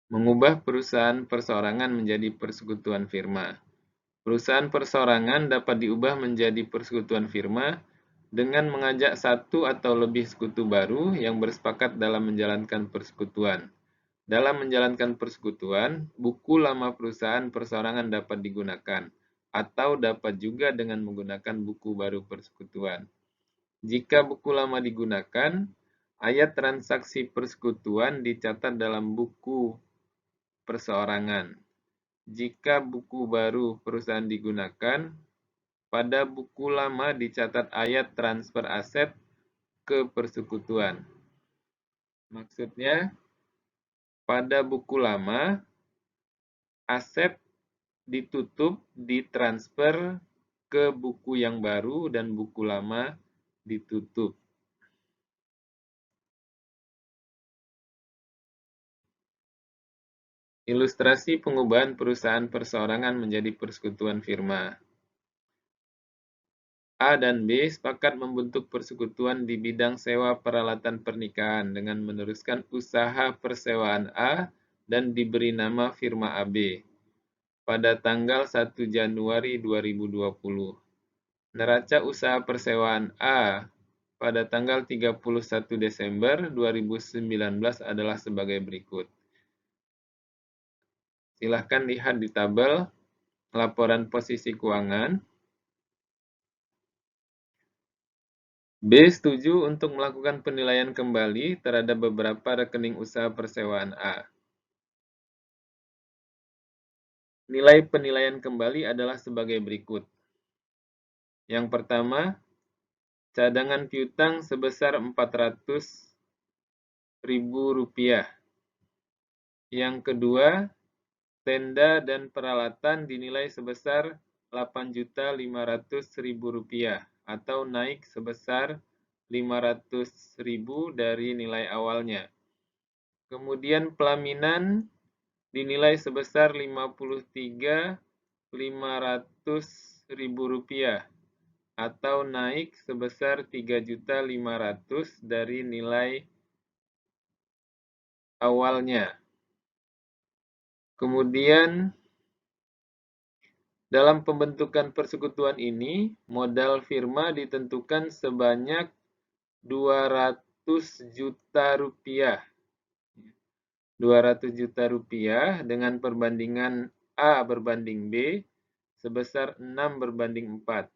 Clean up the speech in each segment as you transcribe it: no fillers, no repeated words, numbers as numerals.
Mengubah perusahaan perseorangan menjadi persekutuan firma. Perusahaan perseorangan dapat diubah menjadi persekutuan firma dengan mengajak satu atau lebih sekutu baru yang bersepakat dalam menjalankan persekutuan. Dalam menjalankan persekutuan, buku lama perusahaan perseorangan dapat digunakan, atau dapat juga dengan menggunakan buku baru persekutuan. Jika buku lama digunakan, ayat transaksi persekutuan dicatat dalam buku perseorangan. Jika buku baru perusahaan digunakan, pada buku lama dicatat ayat transfer aset ke persekutuan. Maksudnya, pada buku lama, aset ditutup, ditransfer ke buku yang baru, dan buku lama ditutup. Ilustrasi pengubahan perusahaan perseorangan menjadi persekutuan firma. A dan B sepakat membentuk persekutuan di bidang sewa peralatan pernikahan dengan meneruskan usaha persewaan A dan diberi nama firma AB pada tanggal 1 Januari 2020. Neraca usaha persewaan A pada tanggal 31 Desember 2019 adalah sebagai berikut. Silahkan lihat di tabel laporan posisi keuangan. B setuju untuk melakukan penilaian kembali terhadap beberapa rekening usaha persewaan A. Nilai penilaian kembali adalah sebagai berikut. Yang pertama, cadangan piutang sebesar Rp400.000. Yang kedua, tenda dan peralatan dinilai sebesar Rp8.500.000 atau naik sebesar Rp500.000 dari nilai awalnya. Kemudian pelaminan dinilai sebesar Rp53.500.000 atau naik sebesar Rp3.500.000 dari nilai awalnya. Kemudian dalam pembentukan persekutuan ini, modal firma ditentukan sebanyak Rp200 juta. Rp200 juta dengan perbandingan A berbanding B sebesar 6:4.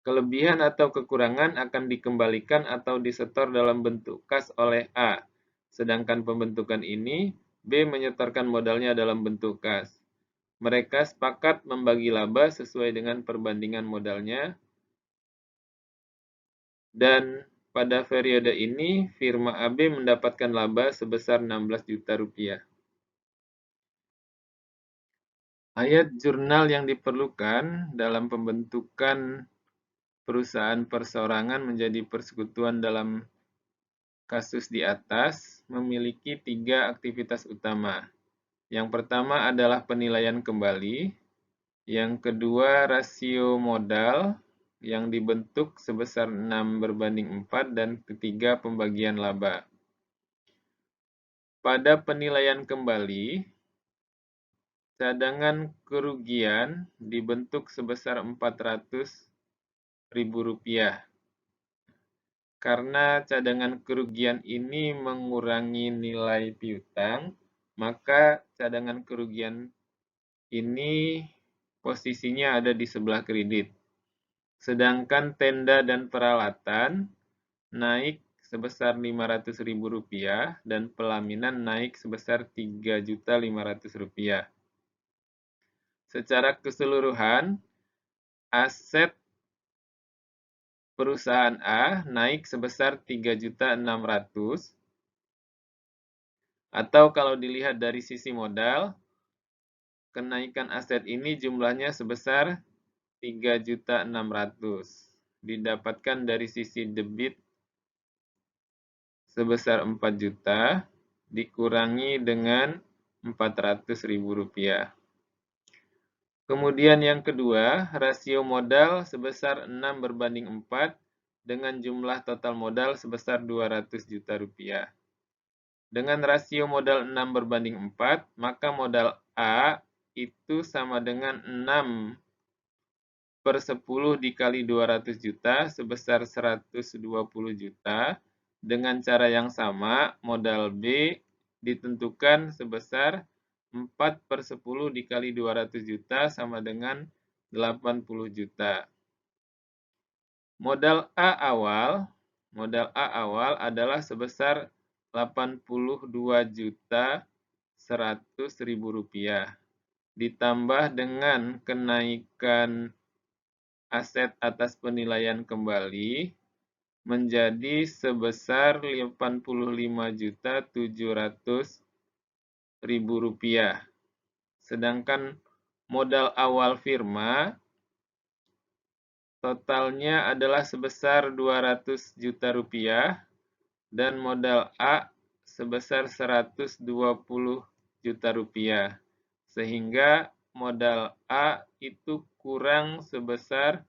Kelebihan atau kekurangan akan dikembalikan atau disetor dalam bentuk kas oleh A, sedangkan pembentukan ini B menyetorkan modalnya dalam bentuk kas. Mereka sepakat membagi laba sesuai dengan perbandingan modalnya, dan pada periode ini firma AB mendapatkan laba sebesar Rp16 juta. Ayat jurnal yang diperlukan dalam pembentukan perusahaan perseorangan menjadi persekutuan dalam kasus di atas memiliki 3 aktivitas utama. Yang pertama adalah penilaian kembali, yang kedua rasio modal yang dibentuk sebesar 6:4, dan ketiga pembagian laba. Pada penilaian kembali, cadangan kerugian dibentuk sebesar Rp400.000. Karena cadangan kerugian ini mengurangi nilai piutang, maka cadangan kerugian ini posisinya ada di sebelah kredit. Sedangkan tenda dan peralatan naik sebesar Rp500.000 dan pelaminan naik sebesar Rp3.500.000. Secara keseluruhan, aset perusahaan A naik sebesar Rp3.600.000, atau kalau dilihat dari sisi modal, kenaikan aset ini jumlahnya sebesar Rp3.600.000. Didapatkan dari sisi debit sebesar Rp4 juta dikurangi dengan Rp400.000. Kemudian yang kedua, rasio modal sebesar 6:4 dengan jumlah total modal sebesar Rp200 juta. dengan rasio modal 6:4, maka modal A itu sama dengan 6/10 dikali 200 juta sebesar 120 juta. Dengan cara yang sama, modal B ditentukan sebesar 4/10 dikali 200 juta sama dengan 80 juta. Modal A awal adalah sebesar Rp82.100.000 ditambah dengan kenaikan aset atas penilaian kembali menjadi sebesar Rp85.700.000. Sedangkan modal awal firma totalnya adalah sebesar Rp200 juta dan modal A sebesar Rp120 juta. Sehingga modal A itu kurang sebesar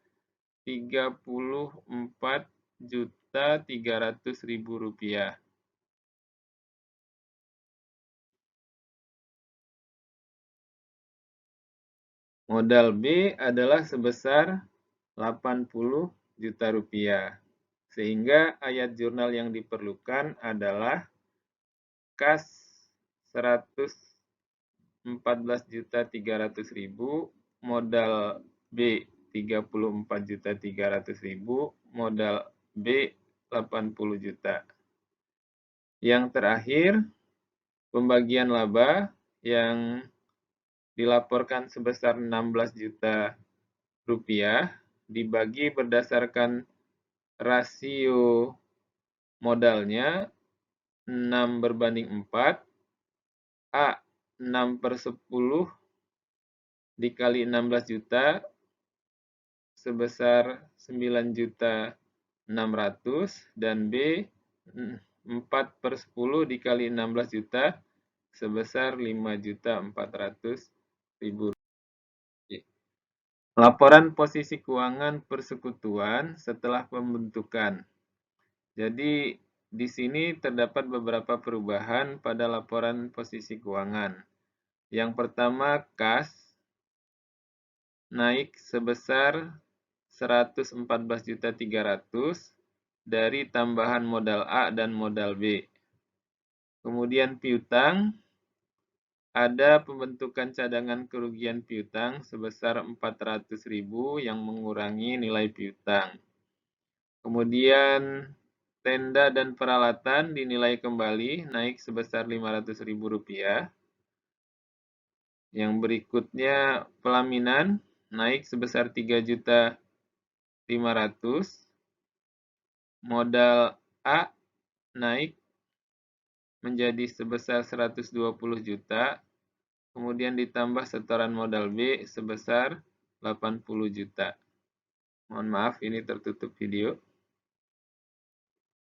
Rp34.300.000. Modal B adalah sebesar Rp80 juta. Sehingga ayat jurnal yang diperlukan adalah kas Rp114.300.000, modal B Rp34.300.000, modal B Rp80 juta. Yang terakhir, pembagian laba yang dilaporkan sebesar Rp16 juta dibagi berdasarkan rasio modalnya 6/4, A 6/10 dikali 16 juta sebesar 9.600.000 dan B 4/10 dikali 16 juta sebesar 5.400.000. Laporan posisi keuangan persekutuan setelah pembentukan. Jadi di sini terdapat beberapa perubahan pada laporan posisi keuangan. Yang pertama, kas naik sebesar Rp114.300.000 dari tambahan modal A dan modal B. Kemudian piutang, ada pembentukan cadangan kerugian piutang sebesar Rp400.000 yang mengurangi nilai piutang. Kemudian tenda dan peralatan dinilai kembali naik sebesar Rp500.000. Yang berikutnya pelaminan naik sebesar Rp3.500.000. Modal A naik menjadi sebesar Rp120 juta. Kemudian ditambah setoran modal B sebesar Rp80 juta. Mohon maaf, ini tertutup video.